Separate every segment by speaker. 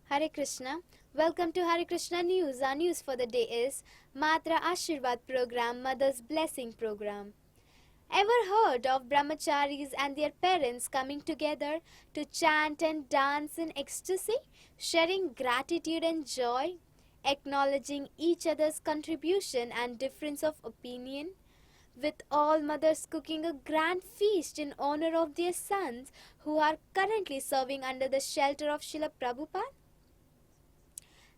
Speaker 1: Hare Krishna. Welcome to Hare Krishna News. Our news for the day is Matra Ashirawad program, Mother's Blessing program. Ever heard of Brahmcharis and their parents coming together to chant and dance in ecstasy, sharing gratitude and joy, acknowledging each other's contribution and difference of opinion? With all mothers cooking a grand feast in honor of their sons who are currently serving under the shelter of Srila Prabhupada?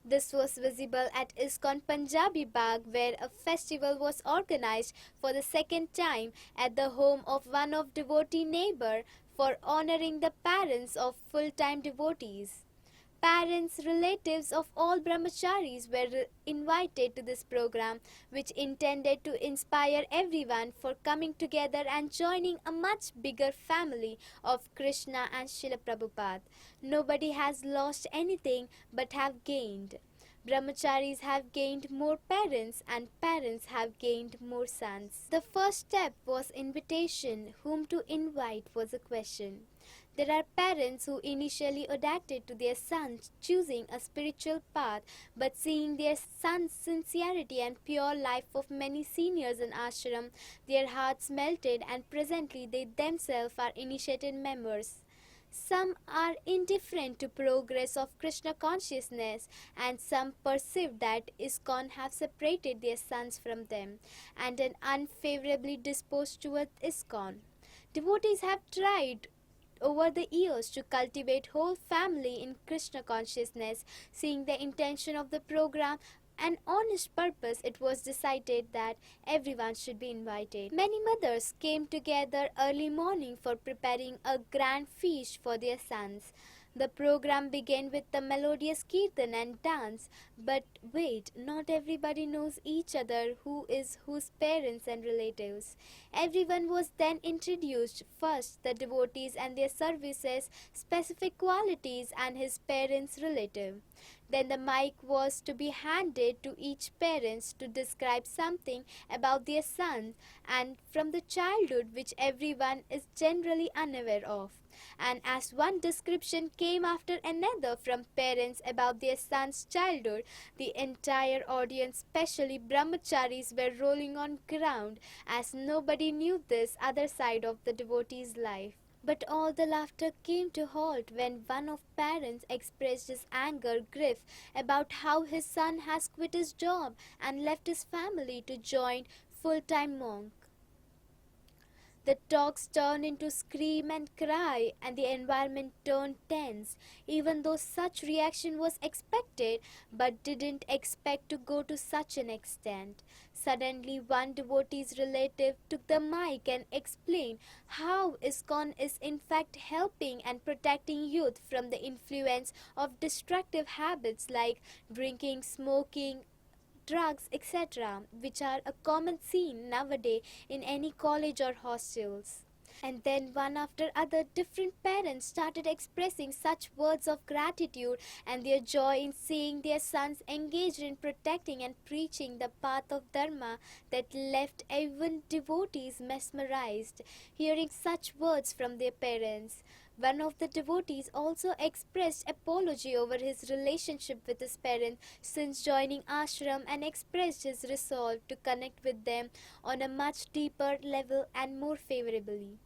Speaker 1: This was visible at ISKCON Punjabi Bagh, where a festival was organized for the second time at the home of one of devotee neighbor for honoring the parents of full-time devotees. Parents, relatives of all Brahmcharis were invited to this program, which intended to inspire everyone for coming together and joining a much bigger family of Krishna and Srila Prabhupada. Nobody has lost anything but have gained. Brahmacharis have gained more parents and parents have gained more sons. The first step was invitation. Whom to invite was a question. There are parents who initially adapted to their sons choosing a spiritual path, but seeing their sons' sincerity and pure life of many seniors in ashram, their hearts melted and presently they themselves are initiated members. Some are indifferent to progress of Krishna consciousness and some perceive that ISKCON have separated their sons from them and are unfavorably disposed towards ISKCON. Devotees have tried over the years to cultivate whole family in Krishna consciousness. Seeing the intention of the program and honest purpose, it was decided that everyone should be invited. Many mothers came together early morning for preparing a grand feast for their sons. The program began with the melodious kirtan and dance. But wait, not everybody knows each other, who is whose parents and relatives. Everyone was then introduced, first the devotees and their services, specific qualities and his parents' relative. Then the mic was to be handed to each parents to describe something about their son and from the childhood which everyone is generally unaware of. And as one description came after another from parents about their son's childhood, the entire audience, especially Brahmacharis, were rolling on ground as nobody knew this other side of the devotee's life. But all the laughter came to halt when one of parents expressed his anger, grief about how his son has quit his job and left his family to join full-time monk. The talks turned into scream and cry and the environment turned tense, even though such reaction was expected but didn't expect to go to such an extent. Suddenly one devotee's relative took the mic and explained how ISKCON is in fact helping and protecting youth from the influence of destructive habits like drinking, smoking, drugs, etc., which are a common scene nowadays in any college or hostels. And then one after other different parents started expressing such words of gratitude and their joy in seeing their sons engaged in protecting and preaching the path of Dharma that left even devotees mesmerized, hearing such words from their parents. One of the devotees also expressed apology over his relationship with his parents since joining ashram and expressed his resolve to connect with them on a much deeper level and more favorably.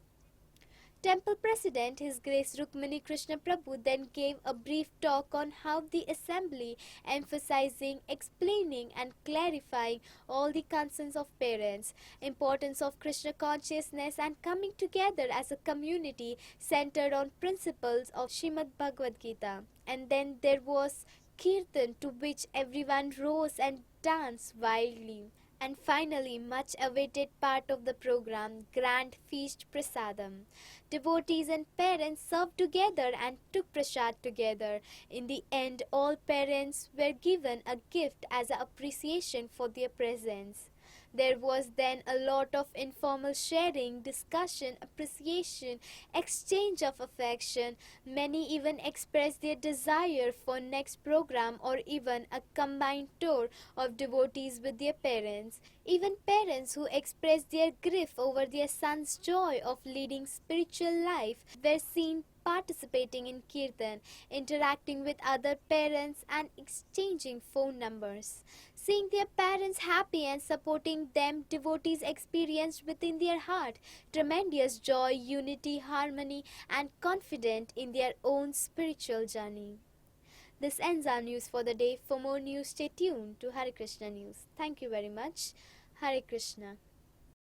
Speaker 1: Temple President His Grace Rukmini Krishna Prabhu then gave a brief talk on how the assembly, emphasizing, explaining and clarifying all the concerns of parents, importance of Krishna consciousness and coming together as a community centered on principles of Srimad Bhagavad Gita. And then there was Kirtan, to which everyone rose and danced wildly. And finally, much awaited part of the program, Grand Feast Prasadam. Devotees and parents served together and took prasad together. In the end, all parents were given a gift as an appreciation for their presence. There was then a lot of informal sharing, discussion, appreciation, exchange of affection. Many even expressed their desire for next program or even a combined tour of devotees with their parents. Even parents who expressed their grief over their son's joy of leading spiritual life were seen participating in kirtan, interacting with other parents, and exchanging phone numbers. Seeing their parents happy and supporting them, devotees experienced within their heart tremendous joy, unity, harmony, and confidence in their own spiritual journey. This ends our news for the day. For more news, stay tuned to Hare Krishna News. Thank you very much. Hare Krishna.